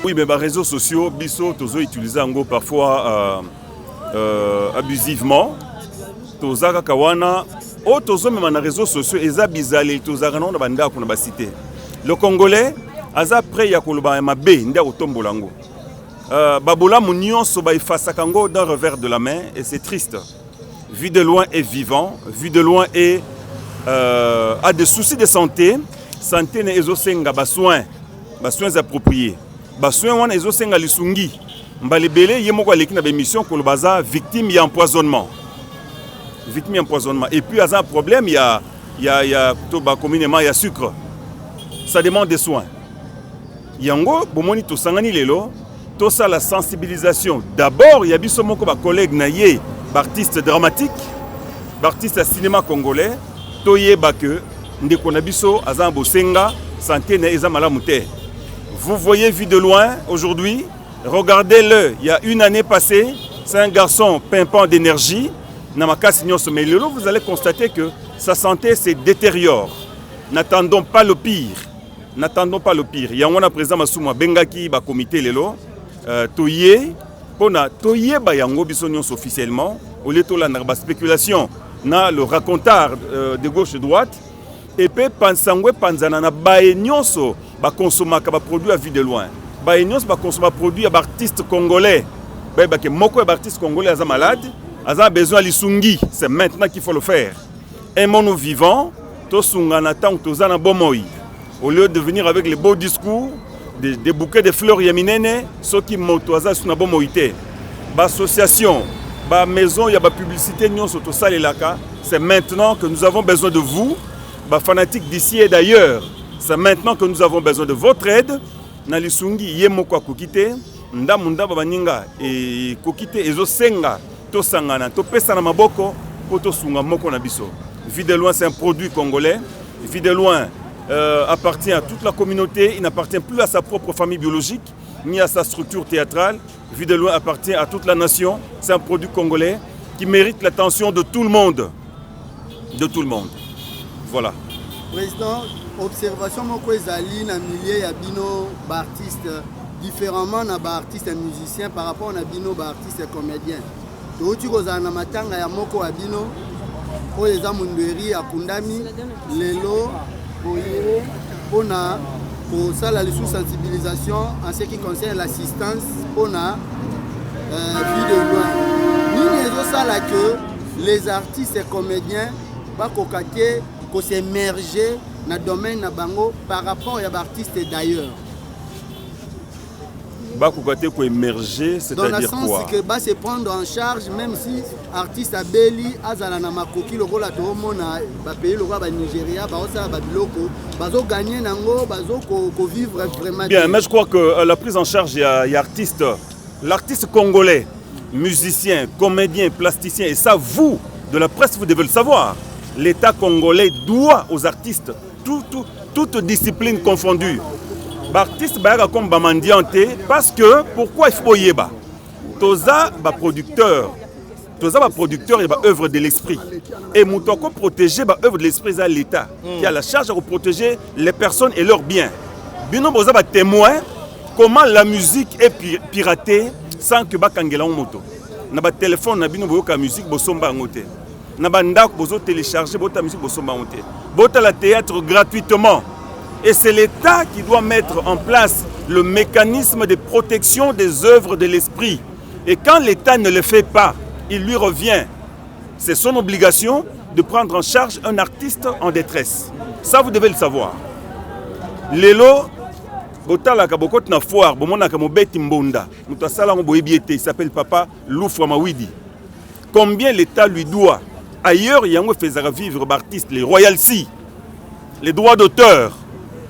Oui, mais les réseaux sociaux, biso, tozo utilisé en parfois abusivement. Toza kawana, o tozo même na réseaux sociaux, eza bizarre, toza kana na banda ko na basité. Le Congolais, aza prêt ya koloba mabe ndia otombolango. Babola Mounion soba face à Kango d'un revers de la main et c'est triste. Vu de loin est vivant, vu de loin est a des soucis de santé, santé ne ezosenga soins appropriés. Soins wana ezosenga lisungi. Mbalebele yemoko aleki na émission ko baza victime d'empoisonnement. Victime d'empoisonnement. Et puis a un problème, il y a communément il y a sucre. Ça demande des soins. Yango bomoni to sangani lelo. Tout ça, la sensibilisation. D'abord, il y a biso moko ba collègue naye, artiste dramatique, artiste à cinéma congolais, toye ba que ndeko na biso azan bosenga, santé na eza malamu te. Vous voyez vu de loin aujourd'hui, regardez-le, il y a une année passée, c'est un garçon pimpant d'énergie, namakasi nyonso, mais lelo vous allez constater que sa santé se détériore. N'attendons pas le pire. N'attendons pas le pire. Il y a un président Massouma Bengaki ba comité lelo. Toye ba yango biso nyonso officiellement au lieu to la na spéculation na le racontard de gauche et droite et pe pansangwe panzana na ba nyonso ba consommer ka ba produit à vue de loin ba nyonso ba consommer produit à artiste congolais ba ke moko ya artiste congolais aza malade aza besoin lisungi, c'est maintenant qu'il faut le faire. Aimons-nous vivants to sungana tant to za na bomoi au lieu de venir avec les beaux discours. Des bouquets de fleurs yaminene, ceux qui motoisa sur na bon moïté. Association, maison, il y a publicité, c'est maintenant que nous avons besoin de vous, fanatiques d'ici et d'ailleurs. C'est maintenant que nous avons besoin de votre aide. Nalisungi yemoko kokite, ndamunda baninga et kokite ezo senga to sangana to pesa na maboko poto sunga moko na biso. Vie de loin, c'est un produit congolais. Vie de loin appartient à toute la communauté, il n'appartient plus à sa propre famille biologique, ni à sa structure théâtrale. Vu de loin appartient à toute la nation. C'est un produit congolais qui mérite l'attention de tout le monde. De tout le monde. Voilà. Président, observation moko ezali na milieu ya bino ba artiste différemment na ba artiste musicien par rapport na bino ba artiste comédien. Touti kozana na matanga ya moko ya bino oyo eza munderi akundami lelo on a pour ça la sensibilisation en ce qui concerne l'assistance on a vie de loin. Nous ça là que les artistes et comédiens va kokate ko s'émerger dans le domaine na bango par rapport à artistes d'ailleurs. Bakukate ko émerger, c'est-à-dire quoi? Dans le sens que va se prendre en charge même si artiste abeli azala na makoki lokola to mona ba pays lokola ba Nigeria ba osa ba biloko bazo gagner nango bazo ko vivre vraiment bien. Mais je crois que la prise en charge il y a artiste, l'artiste congolais, musicien, comédien, plasticien et ça vous de la presse vous devez le savoir. L'État congolais doit aux artistes toute discipline confondue. Artiste comme bamandianté parce que pourquoi il faut yeba toza ba producteur et ba œuvre de l'esprit et moutoko protéger ba œuvre de l'esprit à l'État qui a la charge de protéger les personnes et leurs biens. Bino boza ba témoin comment la musique est piratée sans que ba kangela moto na ba téléphone na bino boyoka musique bosomba ngote na ba ndako bozo télécharger bota musique bosomba ngote bota la théâtre gratuitement. Et c'est l'État qui doit mettre en place le mécanisme de protection des œuvres de l'esprit. Et quand l'État ne le fait pas, il lui revient. C'est son obligation de prendre en charge un artiste en détresse. Ça, vous devez le savoir. Lelo, botalaka bokot na foire, bomonaka mobeti mbonda. Mutasala ngoboyebiete, il s'appelle Papa Loufwa Mawidi. Combien l'État lui doit? Ailleurs, il y a un faisait vivre l'artiste, les royalties, les droits d'auteur.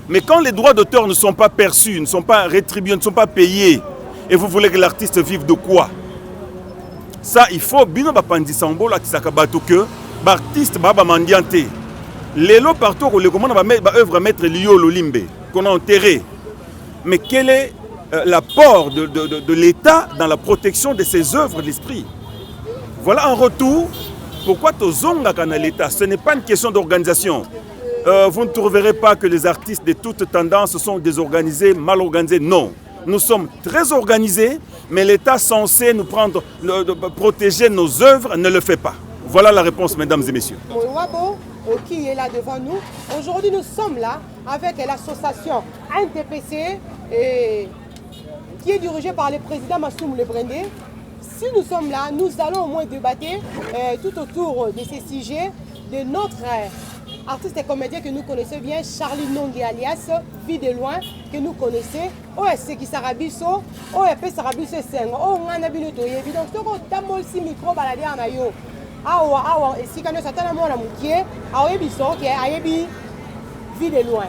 Mais quand les droits d'auteur ne sont pas perçus, ne sont pas rétribués, ne sont pas payés, et vous voulez que l'artiste vive de quoi? Ça, il faut bien que l'artiste va mendianter. Les lots partout, on va œuvre à mettre l'io l'olimbe, qu'on a enterré. Mais quel est l'apport de l'État dans la protection de ces œuvres de l'esprit? Voilà un retour. Pourquoi tozonga kana l'État? Ce n'est pas une question d'organisation. Vous ne trouverez pas que les artistes de toutes tendances sont désorganisés, mal organisés. Non. Nous sommes très organisés, mais l'État censé nous prendre, protéger nos œuvres ne le fait pas. Voilà la réponse, mesdames et messieurs. Qui est là devant nous. Aujourd'hui, nous sommes là avec l'association NTPC qui est dirigée par le président Massoum Lebrendé. Si nous sommes là, nous allons au moins débattre tout autour de ces sujets de notre artiste et comédien que nous connaissons bien, Charlie Nongi alias Vie de loin, que nous connaissons. Oh, c'est qui Sarabiso, oh, et Sarabiso Seng, oh, on a bien évidemment. Donc, si on a aussi micro baladé en ayo. Awa, et si quand nous attendons à la moitié, qui est vie de loin.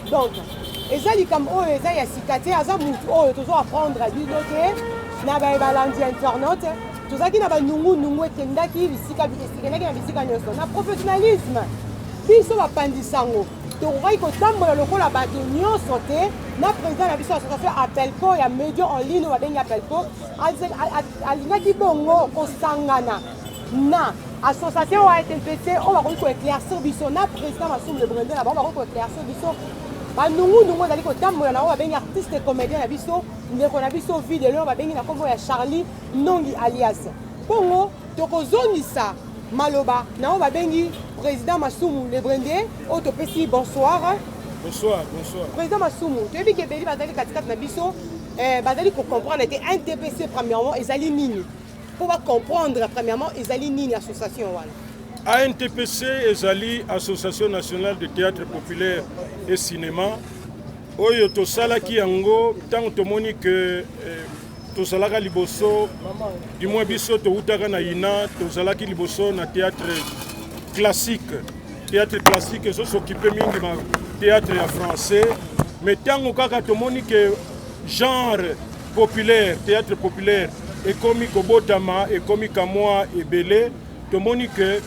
Donc, et ça, comme oh, et ça, il y a cicaté, à ça, oh, toujours apprendre à dire, ok, n'a pas l'anti internaute, tout ça qui n'a pas nous, et kenda qui, na professionnalisme, biso va pandisango. Donc, il faut que le la bâtonnion sauté, na président la vision association Appelco, il y a médias en ligne, on va dire Appelco, à l'inaki bongo, au sangana. Na association a été NTPC, on va éclaircir biso na président Massoum Lebrendé là-bas, on va éclaircir biso. Ba nous allons kotambola na on va benga artiste et comédien na biso, ndeko na biso Vie de loin, on va benga na kombo ya Charlie Nongi alias. Bongo tokozonisa maloba na on va bengi président Massoum Lebrendé, autopesi bonsoir. Bonsoir. Président Massoum, tu as vu que Beli bazali katikati na biso, bazali ko comprendre était NTPC premièrement ezali nini. Pour comprendre, premièrement, Ezali Nini Association. ANTPC, Ezali, Association nationale de théâtre populaire et cinéma. Oyo tosala ki yango, tant que moni que tosalaka liboso, du moins biso to utaka na ina, tosalaki liboso na théâtre classique. Théâtre classique, eso s'occupe mingi ma théâtre ya français. Mais tant que tomoni que genre populaire, théâtre populaire, et comme Kobotama, et comme Kamoa et Belé, tout le monde que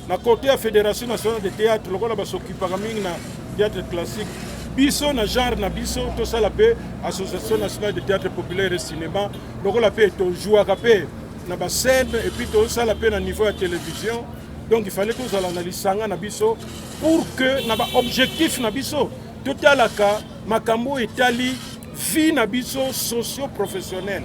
la côté de la Fédération nationale de théâtre, le va s'occuper de théâtre classique. Biso na genre na biso, tout ça la paix, Association nationale de théâtre populaire et cinéma, le la paix, tout joue à paix, na ba scène et puis tout ça la paix na niveau de télévision. Donc il fallait que nous analysions na biso pour que na ba objectif na biso, tout à la cas, makambo etali vie na biso socio-professionnelle.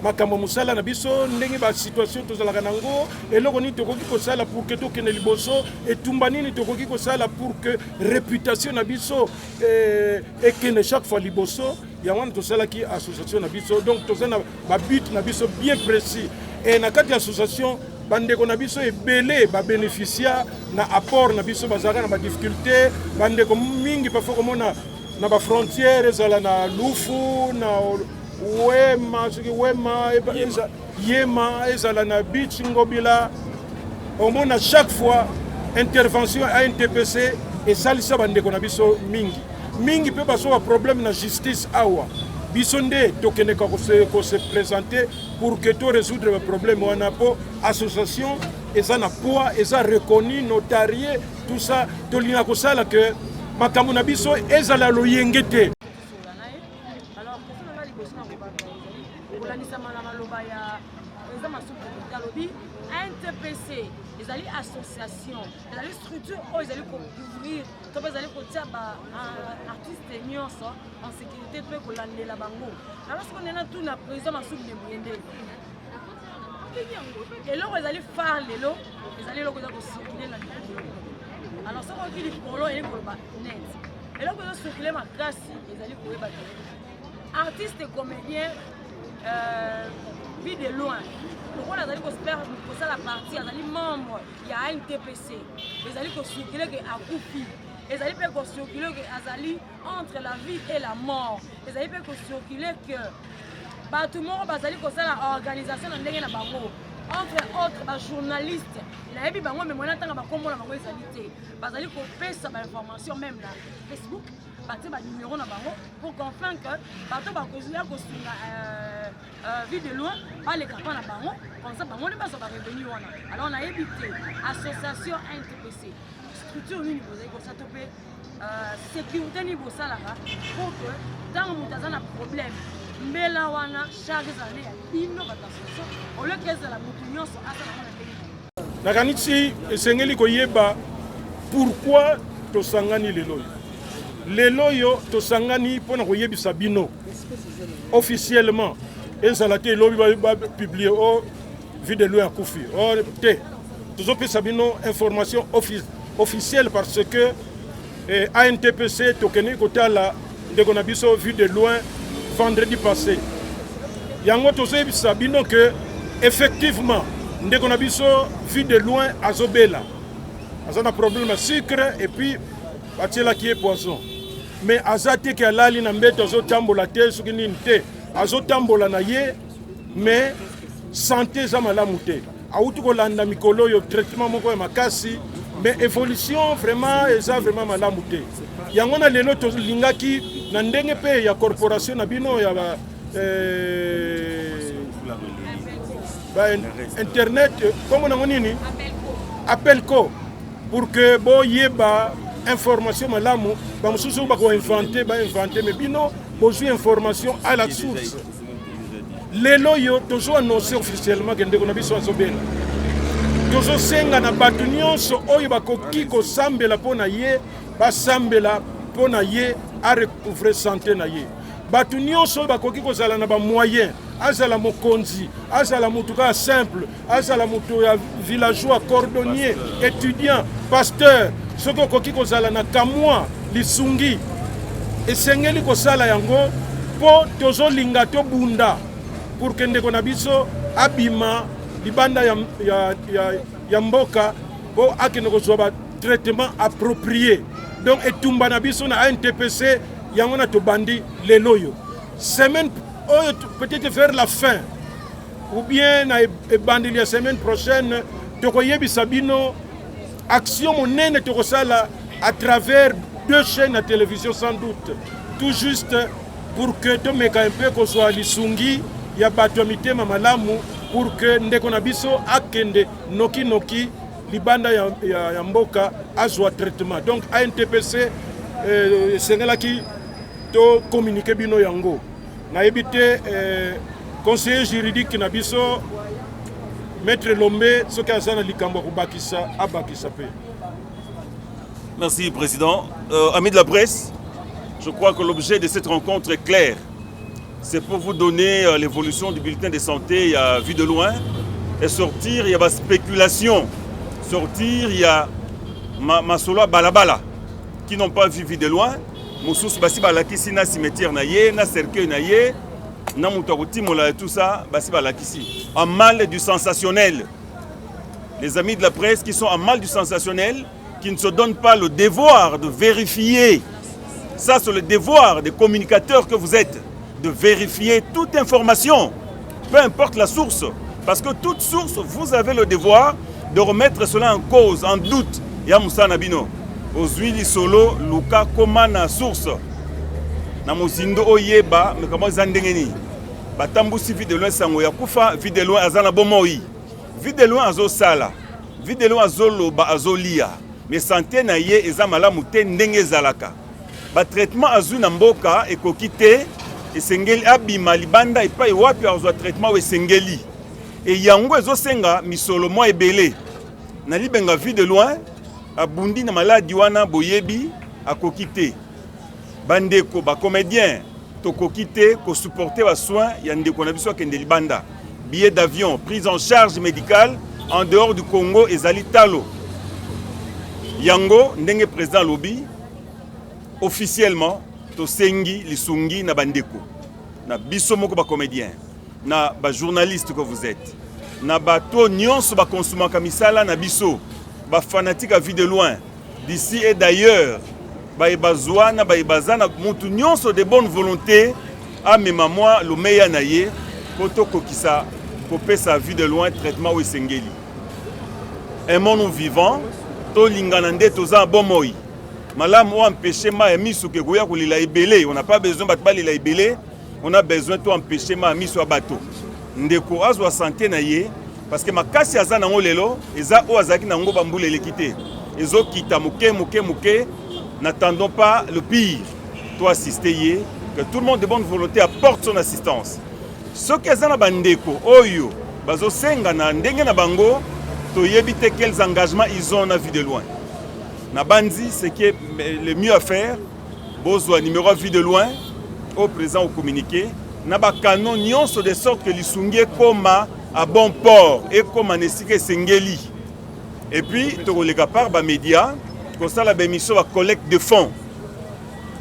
Makambo musala na biso ndenge ba situation tozalaka nango eloko ni tokoki kosala pour que tokende liboso etumba nini tokoki kosala pour que réputation na biso ekende chaque fois liboso yango tosalaki association na biso donc tozana ba but na biso bien précis et na kati association bandeko na biso ebele ba bénéficiaire na apport na biso bazaka na ba difficulté bandeko mingi parfois komona na ba frontières ezala na lufu na Yema, Ezalana Beach, Ngobila. Au moins, à chaque fois, intervention à NTPC et Salissa Bandekonabiso Mingi. Mingi peut passer un problème de justice. Awa. Bisonde, Tokene se présenter pour que tu résoudre le problème. On a pas association, et ça n'a pas, et ça reconnu, notarié, tout ça. Tolina Kosala que Makamunabiso, Ezala Loyengete. NTPC, les alliés associations, les alliés structures, ils allaient couvrir, ils allaient couvrir artistes en sécurité, pour l'année la bango. Alors, ce qu'on est là, tout la président Massoum Lebrendé. Et là, ils allaient faire les lots, ils allaient circuler dans les alors, ce qu'on dit, les polos et les net. Et là, ils ont circulé ma classe, ils allaient courir artistes et comédiens, vie de loin. Pourquoi les alliés pour ça la partie, les alliés membres, il y a un TPC. Les alliés qui circulent à Koupi. Les alliés qui circulent entre la vie et la mort. Les alliés qui circulent que tout le monde va la organisation dans la bango. Entre autres, journalistes. Il y a des gens qui ont des informations même là. Facebook. Numéro pour comprendre que bateau bakozila kosunga vie de loin pas les campagnes na bango comme ça bango ne pas va revenir alors on a évité association NTPC structure nini bozali ko satope sécurité ni bosalaka pour que dans mutaza na problème mbela wana charge zane ya bino batassociation au lieu que la mutunyo so asa na nakanisi esengeli koyeba pourquoi tosangani lelo lelo yo tosangani pona koyebisa bino officiellement ezalaki elobi publier o vide loin à Koufi o te tozopesa bino information officielle parce que ANTPC tokeni kotala ndeko na biso vu de loin vendredi passé yango tozoyebisa bino que effectivement ndeko na biso vu de loin azobela azana problème à sucre et puis batielaki poison mais azate ke alali na mbeto azotambola te soki nini te azotambola na ye mais santé za malamu te auti kolanda mikolo yo traitement moko ya makasi mais évolution vraiment eza vraiment malamu te yango na lelo tolingaki na ndenge pe ya corporation na bino ya internet comme na nini appelco pour que bo yeba information malamu ba mususu ba ko inventer mais bino besoin information à la source lelo yo tozo annoncer officiellement que ndeko na biso azobela tozo senga na batu nyonso oyo bakoki kosambela pona ye basambela pona ye a recouvrer santé na ye batu nyonso bakoki kozala na ba moyen azala mokonzi azala mutuka simple azala mutu ya villageois cordonnier étudiant pasteur soko koki kozala na kamwa lisungi esengeli kosala yango po tozolinga tobunda pour que ndeko na biso abima libanda ya mboka po akende kozwa ba traitement approprié donc etumba na biso na ANTPC yango na tobandi lelo yo semaine peut-être vers la fin ou bien na ebandi la semaine prochaine tokoyebisa bino action monene tokosala à travers 2 chaînes de télévision sans doute tout juste pour que tomeka un peu kozwa lisungi ya bato mitema malamu pour que ndeko na biso akende noki libanda ya mboka azwa traitement donc ANTPC sengelaki to communiquer bino yango na ebité conseiller juridique na biso maître Lombe soki azana likambo kubakisa abakisa pe. Merci président. Amis de la presse, je crois que l'objet de cette rencontre est clair. C'est pour vous donner l'évolution du bulletin de santé à vue de loin et sortir, il y a ma spéculation. Sortir, il y a ma solo balabala qui n'ont pas vu de loin. Moussous basi balakisi na cimetière na ye, na cercueil na ye, na moutagoti mola tout ça, basi balakisi. En mal du sensationnel. Les amis de la presse qui sont en mal du sensationnel, qui ne se donnent pas le devoir de vérifier. Ça, c'est le devoir des communicateurs que vous êtes, de vérifier toute information, peu importe la source. Parce que toute source, vous avez le devoir de remettre cela en cause, en doute. Ya Moussa Nabino, Ozuili Solo, Luka Komana source. Na Mozindo Oyeba, mais comment Zandengeni. Batambusi vide loin sango ya kufa, vide loin azana bomoi. Vide loin azo sala. Vide loin azo loba azo lia. Mais santé na ye ezamala mute ndenge zalaka. Ba traitement azu na mboka ekokite esengeli abima libanda epa ewapi azwa traitement esengeli. Et yango ezosenga misolo mo ebele. Na libenga vide loin abundi na maladi wana boyebi akokite. Bandeko ba comédien tokokite ko supporter ba soins ya ndeko na biso kende libanda. Billet d'avion, prise en charge médicale en dehors du Congo ezali talo. Yango ndenge président lobby officiellement to sengi lisungi na bandeko na biso moko ba comédien na ba journaliste que vous êtes na ba to nyonso ba consomaka misala na biso ba fanatique à vue de loin d'ici et d'ailleurs ba ebazwana ba ebazana mutu nyonso de bonne volonté a mema moi lo meya na ye poto kokisa kopesa vue de loin traitement ou sengeli aimons-nous vivants to lingana nde toza bomoi malamu o empêcher ma misu ke goya kolila ebele on n'a pas besoin batba lila ebele on a besoin to empêcher ma misu abato ndeko azwa santé na ye parce que makasi azana ngo lelo eza o azaki na ngo bambule lekite ezo kita moke n'attendons pas le pire toi assister ye que tout le monde de bonne volonté apporte son assistance ce que ezana bandeko oyo bazo senga na ndenge na bango to yebite quels engagements ils ont na vue de loin. Na bandi, ce qui est le mieux à faire, bozwa numéro à vue de loin au présent au communiqué na ba canon nyonso de sorte que lisungi koma à bon port et comme anesike sengeli. Et puis tokoleka par ba média ko sala ba émission ba collecte de fonds.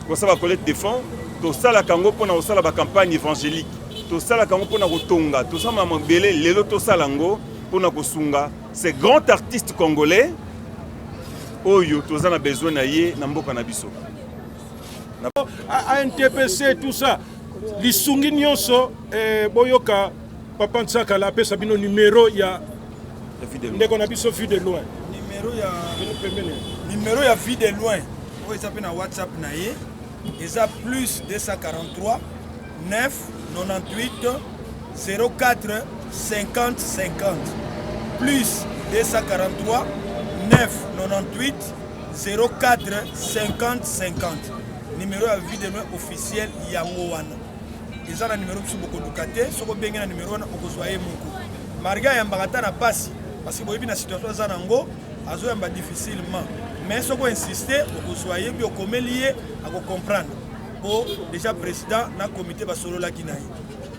Ko sala ba collecte de fonds, to sala kango pona ko sala ba campagne évangélique. To sala kango pona ko tonga, to sala mabele lelo to sala ngo pona ko sunga ces grands artistes congolais oyo tozana besoin na ye na mboka na biso. À NTPC tout ça. Lisungi nyonso boyoka papa Ntsaka la pesa bino numéro ya ndeko na biso vue de loin. Numéro ya vue de loin. O esape na WhatsApp na ye. Eza plus 243 9 98 04 50 50. Plus 243 9 98 04 50 50. Numéro ya vue de loin officiel yango wana. Ils ont un numéro qui est beaucoup de côté, ce qui est un numéro qui est beaucoup. Marga y a un bagata na passe parce que vous avez une situation zanango, azo yamba difficilement. Mais ce qu'on insiste, vous soyez bien comme lié à comprendre. Pour déjà président na comité basolo la kinaï.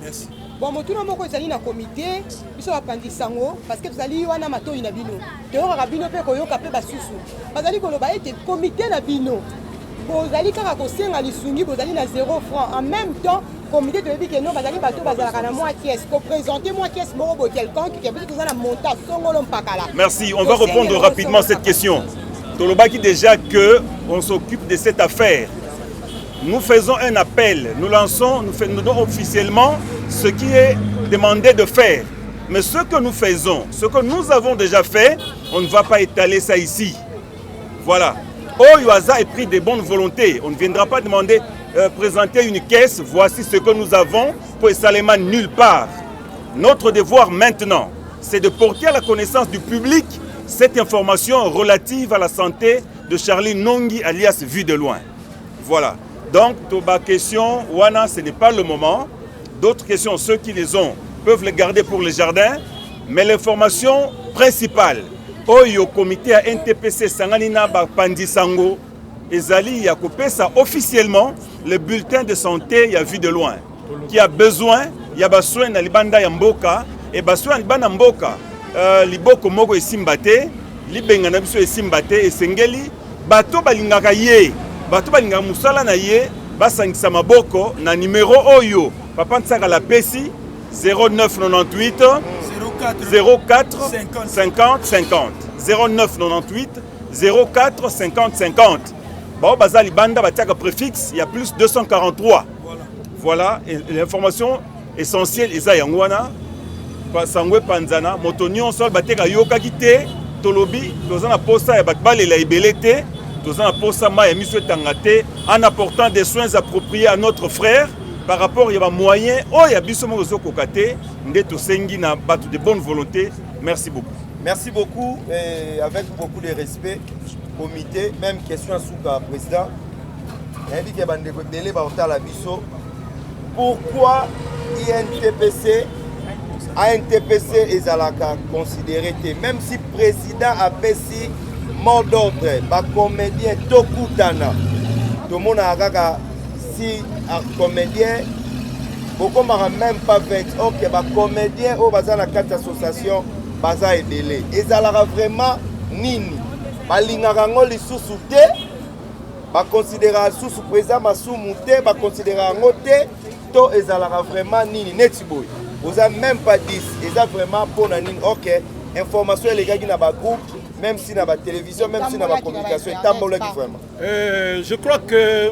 Merci. Bon, moi tout le monde est na comité, ils sont appendis sango parce que vous allez wana mato ina bino. Théo rabino pe koyo kapé basusu. Parce que koloba était comité na bino. Vous allez kaka kosenga lisungi, vous allez na 0 francs en même temps. Comité de que non, bazali bato bazala na moi qui est ko présenter moi qui est morobo quelqu'un qui a besoin de monter songolo mpakala. Merci, on va répondre rapidement à cette question. Tolobaki déjà que on s'occupe de cette affaire. Nous faisons un appel, nous lançons, nous donnons officiellement ce qui est demandé de faire. Mais ce que nous faisons, ce que nous avons déjà fait, on ne va pas étaler ça ici. Voilà. Oyoaza est pris de bonne volonté. On ne viendra pas demander présenter une caisse, voici ce que nous avons pour Salema nulle part. Notre devoir maintenant, c'est de porter à la connaissance du public cette information relative à la santé de Charlie Nongi alias Vue de loin. Voilà. Donc, Toba question, Wana, ce n'est pas le moment. D'autres questions, ceux qui les ont, peuvent les garder pour les jardins. Mais l'information principale, Oyo comité à NTPC Sanganina Pandisango, Ezali Yakopesa officiellement le bulletin de santé, il y a Vue de loin. Qui a besoin, il y a besoin de Libanda Yamboka, et besoin de Libanda Mboka, Liboko Mogo et Simbate, Libengana Biso et Simbate, et Sengeli, Bato Balingaka Ye, Bato Balingaka Musala na Ye, Basangisa Maboko, na numéro Oyo, Papa Ntsaka la Pesi, 0998 04 50 50. 0998 04 50 50. Bon, Bazali Banda, Batiaka préfixe, il y a plus 243. Voilà, l'information essentielle, Eza Yangwana, Sangwe Panzana, Motonion Sol, Bateka Yoka Kite, Tolobi, Tozana Posa, et Bakbal et la Ibelete, Tozana Posa, Ma et Monsieur Tangate, en apportant des soins appropriés à notre frère, par rapport à moyens, oh, il y a Bissomo Kokate, Ndeto Sengi, na Batu de bonne volonté. Merci beaucoup. Merci beaucoup, et avec beaucoup de respect. Comité, même question à Souka, président. Il dit que pourquoi INTPC, ANTPC et Zalaka considéré, même si le président a payé mot d'ordre, les comédiens Tokutana, tout le monde a si un comédien, beaucoup ne même pas fait, ok, les comédiens au bazar la carte association, bazar et délai. Et Zalaka vraiment nini. Balingaka ngo lisusu te bakonsidera susu président masumu te bakonsidera ngo te to ezalaka vraiment nini neti boy oza même pas 10 eza vraiment pour nini ok information elegaki na ba groupe même si na ba télévision même si na ba communication etambolaki vraiment je crois que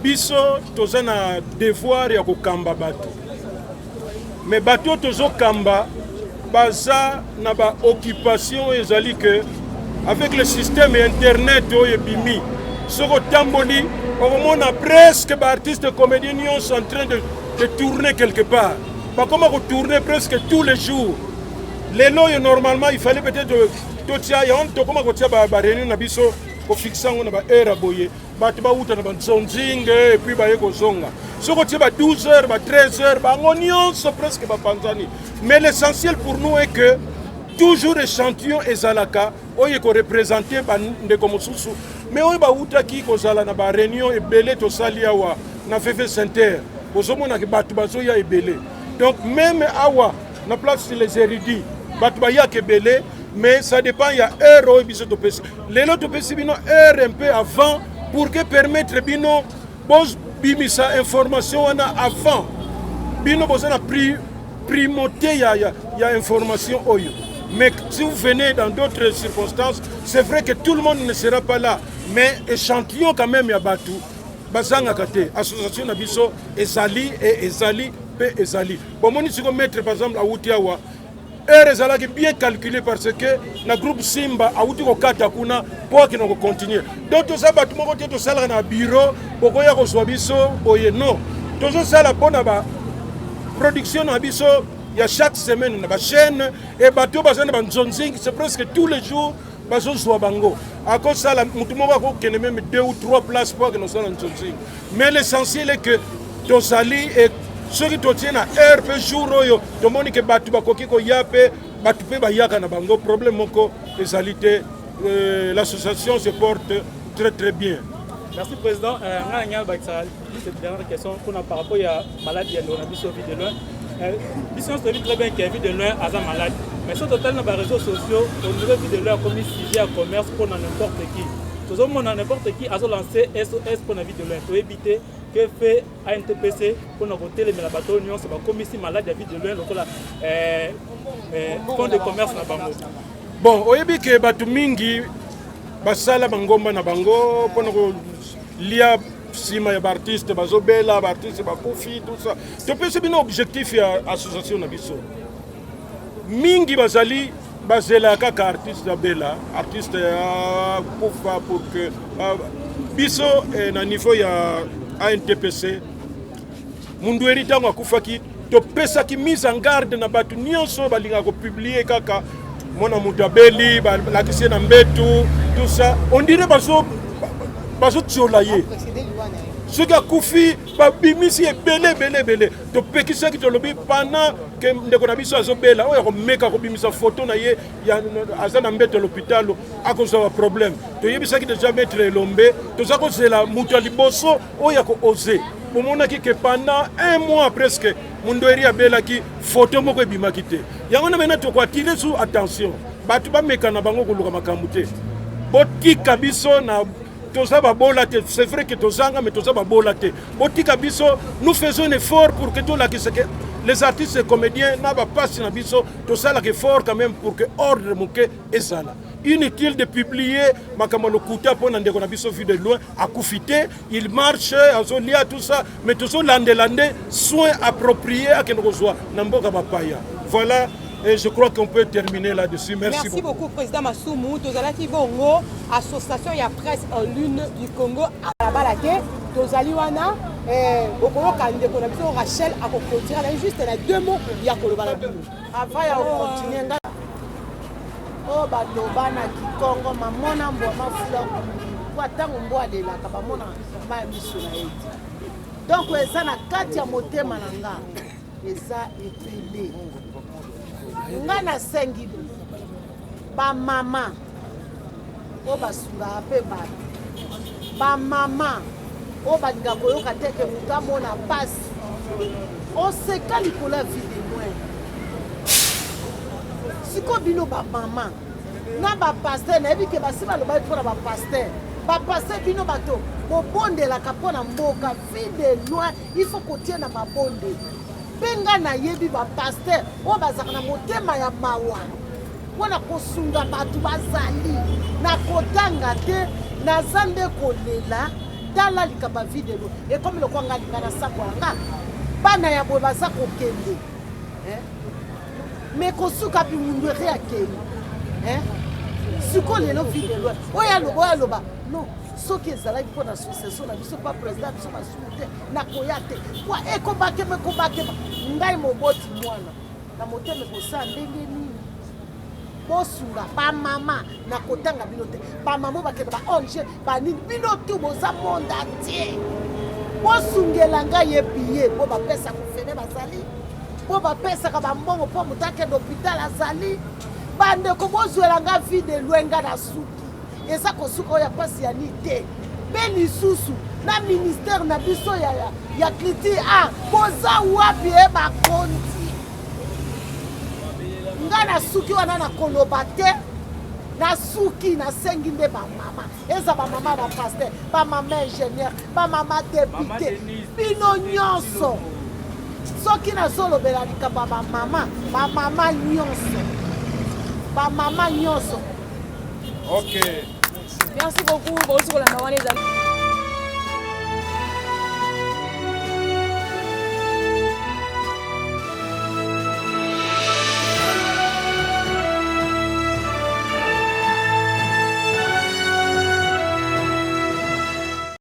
biso toza na devoir ya kokamba bato mais bato tozo kamba baza na ba occupation ezali que avec le système internet et bimi, ce Tamboli, on a presque des artistes comédiens sont en train de tourner quelque part. Pas comment tourner presque tous les jours. Les lois normalement il fallait peut-être totia ya on to comment totia ba réunion na biso ko fixa on ba heure boye. Ba tiba uta na banzonzinge et puis ba yeko zonga. Ce ko tiba 12h ba 13h ba ngonion so presque ba panzani. Mais l'essentiel pour nous est que toujours échantillon et zalaka oye ko représenter ba ndeko mosusu mais oyo bautaki kozala na baréunion ebele tosali awa na fefe center ozomonaki bato bazoya ebele donc même awa na place les érudits bato bayaka ebele mais ça dépend ya heure oyo biso topesi lelo topesi bino heure un peu avant pour que permettre bino bimisa information wana avant bino boza na primauté ya information oyo. Mais si vous venez dans d'autres circonstances, c'est vrai que tout le monde ne sera pas là. Mais échantillon quand même ya batu bazanga kate association na biso ezali et ezali pe ezali. Bon moni siko mettre par exemple awuti awa heure ezalaki bien calculé parce que na groupe Simba awuti ko kata kuna po ki no continuer. Donc to sa batu moko to sala na bureau bokoya ko zwa biso boye non. Tozo sala pona ba production na biso. Il y a chaque semaine une chaîne et bateau c'est presque tous les jours bateau soit bango. À cause ça, il y a même 2 ou 3 places pour que nous soyons en mais l'essentiel est que Tosali et ceux qui tiennent à heure per jour, tout le monde qui batu bakoki ko yape batu pe bayaka na bango problème moko l'association se porte très très bien. Merci Président. Cette dernière question qu'on a par rapport à la maladie de loin. Mission se vit très bien qu'il y a vu de loin à sa malade. Mais sur total dans les réseaux sociaux, on nous a vu de loin comme sujet à commerce pour n'importe qui. Tout le monde n'importe qui a lancé SOS pour la vie de loin. Pour éviter que fait ANTPC pour nous voter les bateaux union, c'est comme ici malade de vie de loin, donc là, fonds de commerce na bango. Bon, au début que batu mingi basala bangomba na bango pour nous lier sima ya artiste bazobela artiste bakufi tout ça to pese bino objectif ya association na biso mingi bazali bazela kaka artiste bela artiste ya kufa pour que biso na niveau ya ANTPC mundu eri tango akufaki to pesa ki mise en garde na batu nyonso balinga ko publier kaka mona mutabeli la kisi na mbetu tout ça on dirait bazo tsholaye ce qui a koufi babimisi ebele to pekisa ki to lobi pendant que ndeko na biso azobela oyo ko meka ko bimisa photo na ye ya azana mbeto l'hôpital a cause de problème to yebisa ki déjà mettre lombe to za ko zela mutu liboso oyo ko oser pour monaki que pendant 1 mois presque mundo eri abela ki photo moko ebimaki te yango na mena to ko attirer sous attention batu ba meka na bango ko luka makambu te botika biso na c'est vrai que nous faisons un effort pour que les artistes et comédiens n'aient pas un effort quand même pour que l'ordre est ça. Inutile de publier Makamalo Kouta pour n'en vu de loin à Koufité, il marche, à tout ça, mais tout ça, l'andé, soins appropriés à Kenrozoa, Namboka Bapaya. Voilà. Et je crois qu'on peut terminer là-dessus. Merci beaucoup, Président Massoumou. Tozalaki Bongo, association et presse en lune du Congo à la Balake. Tozali wana, Bokolo Kande, Rachel, à continuer. Juste 2 mots, il y a Kolobalabino. Avant, il y a continué. Oh, Badobana, Kikongo, Mamona, Mbouama, Watango, Mboadela, Kabamona, Mamisuna. Donc, ça n'a qu'à dire moté Mananga. Et ça est épelé. Ngana sengi ba mama o basura pe ba mama o bandika koyoka teke mutu amona pasi oseka likolo ya vide loin siko bino ba mama na ba pasteur nayebi ke basi balobaki mpona ba pasteur bino bato bobondelaka mpona mboka vide loin il faut kotie na mabonde benga na yebi ba pasteur o bazaka na motema ya mawa wana kosunga batu bazali na kotanga te na zande kolela dala likaba vidéo et comme le kwanga likana sakwanga bana ya boye baza kokende mais kosuka bi mundu akende siko lelo vidéo oya loba non soki ezalaki mpona association na biso pa président biso masumu te nakoya te kwa ekobakema ngai moboti mwana na motema kosa ndenge nini bosunga bamama na kotanga bino te bamama bakende baonge banini bino tu boza monde entier bosungela ngai epiye po bapesa kofene bazali po bapesaka bambongo mpo moto akende hôpital azali bandeko bozwela nga vide lwenga na suki eza kosuka oyo ya pasi ya ni te mpe lisusu na ministère na biso ya culture art boza wapi ye bakonzi nga na suki wana na koloba te na suki nasengi nde bamama eza bamama bapaster bamama ingénieur bamama député bino nyonso soki nazolobela likambo ya bamama nyonso ok merci beaucoup.